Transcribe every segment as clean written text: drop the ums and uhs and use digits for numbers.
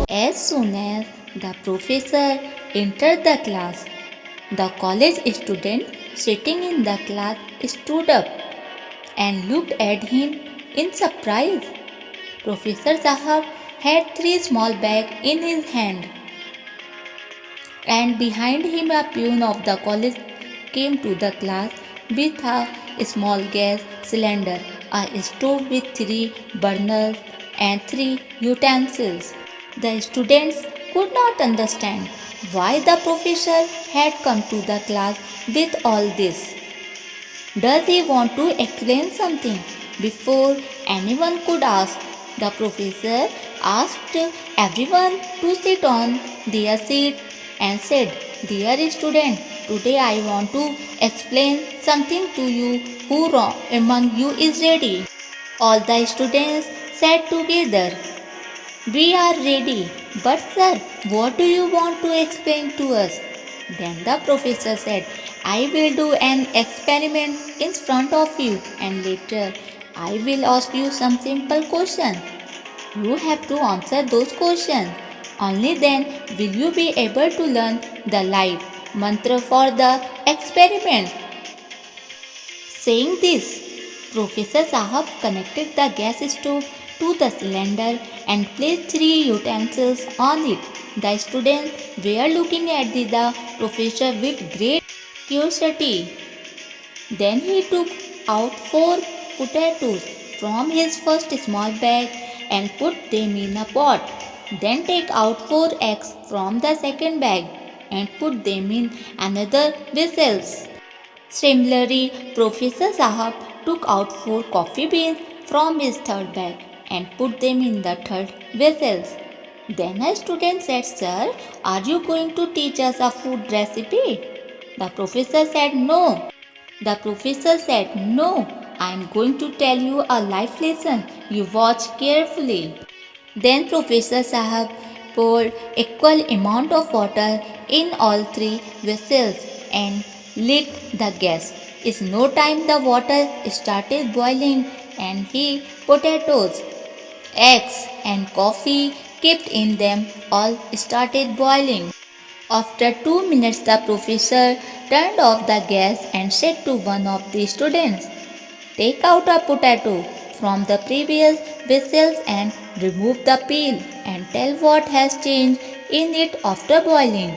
As soon as the professor entered the class, the college student sitting in the class stood up and looked at him in surprise. Professor Sahab had three small bags in his hand, and behind him a peon of the college came to the class with a small gas cylinder, a stove with three burners, and three utensils. The students could not understand why the professor had come to the class with all this. Does he want to explain something? Before anyone could ask, the professor asked everyone to sit on their seat and said, "Dear student, today I want to explain something to you. Who among you is ready?" All the students sat together. "We are ready. But sir, what do you want to explain to us?" Then the professor said, "I will do an experiment in front of you, and later I will ask you some simple questions. You have to answer those questions. Only then will you be able to learn the life mantra for the experiment." Saying this, Professor Sahab connected the gas stove to the cylinder and placed three utensils on it. The students were looking at the professor with great curiosity. Then he took out four potatoes from his first small bag and put them in a pot. Then take out four eggs from the second bag and put them in another vessel. Similarly, Professor Sahab took out four coffee beans from his third bag and put them in the third vessel. Then a student said, "Sir, are you going to teach us a food recipe?" The professor said, "No." The professor said, "No, I am going to tell you a life lesson. You watch carefully." Then Professor Sahab poured equal amount of water in all three vessels and lit the gas. In no time the water started boiling and he potatoes, eggs and coffee kept in them all started boiling. After 2 minutes the professor turned off the gas and said to one of the students, "Take out a potato from the previous vessels and remove the peel and tell what has changed in it after boiling."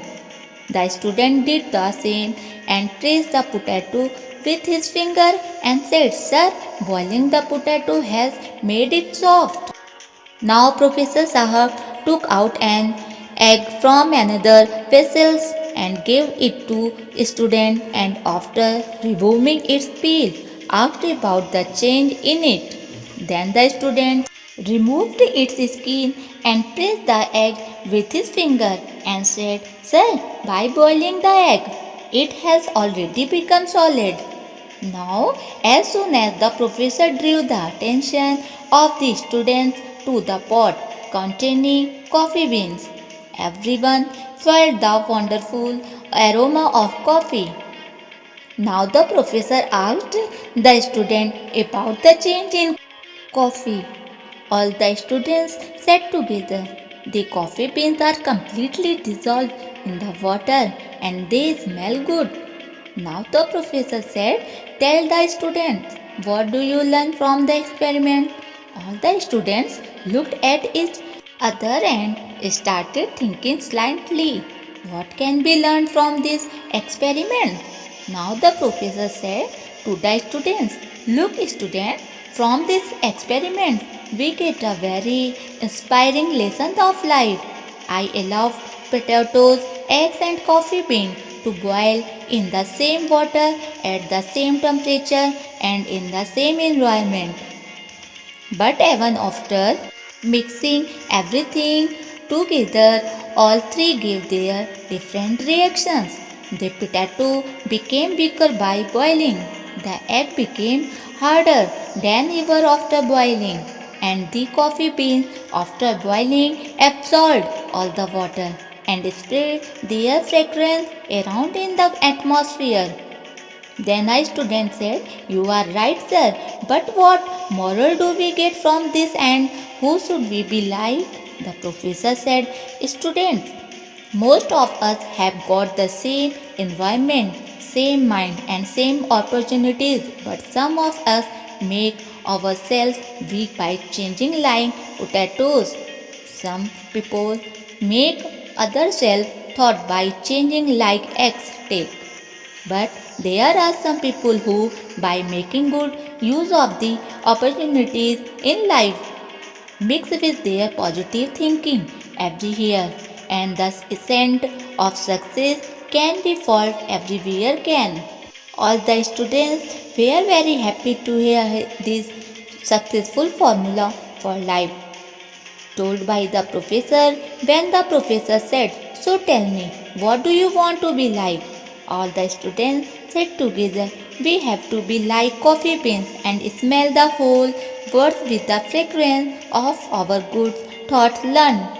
The student did the same and pressed the potato with his finger and said, "Sir, boiling the potato has made it soft." Now Professor Sahab took out an egg from another vessel and gave it to a student, and after removing its peel asked about the change in it. Then the student removed its skin and pressed the egg with his finger and said, "Sir, by boiling the egg, it has already become solid." Now, as soon as the professor drew the attention of the students to the pot containing coffee beans, everyone felt the wonderful aroma of coffee. Now the professor asked the student about the change in coffee. All the students said together, "The coffee beans are completely dissolved in the water and they smell good." Now the professor said, "Tell the students, what do you learn from the experiment?" All the students looked at each other and started thinking slightly, "What can be learned from this experiment?" Now the professor said to the students, "Look students, from this experiment we get a very inspiring lesson of life. I allowed potatoes, eggs and coffee beans to boil in the same water at the same temperature and in the same environment. But even after mixing everything together, all three gave their different reactions. The potato became weaker by boiling. The egg became harder than ever after boiling. And the coffee beans after boiling absorbed all the water and spread their fragrance around in the atmosphere." Then a student said, "You are right, sir. But what moral do we get from this and who should we be like?" The professor said, "Students, most of us have got the same environment, same mind, and same opportunities, but some of us make ourselves weak by changing like potatoes. Some people make others self thought by changing like eggs take. But there are some people who, by making good use of the opportunities in life, mix with their positive thinking every year, and thus ascent of success can be found everywhere can." All the students were very happy to hear this successful formula for life told by the professor. When the professor said, "So tell me, what do you want to be like?" All the students said together, "We have to be like coffee beans and smell the whole world with the fragrance of our good thoughts learned."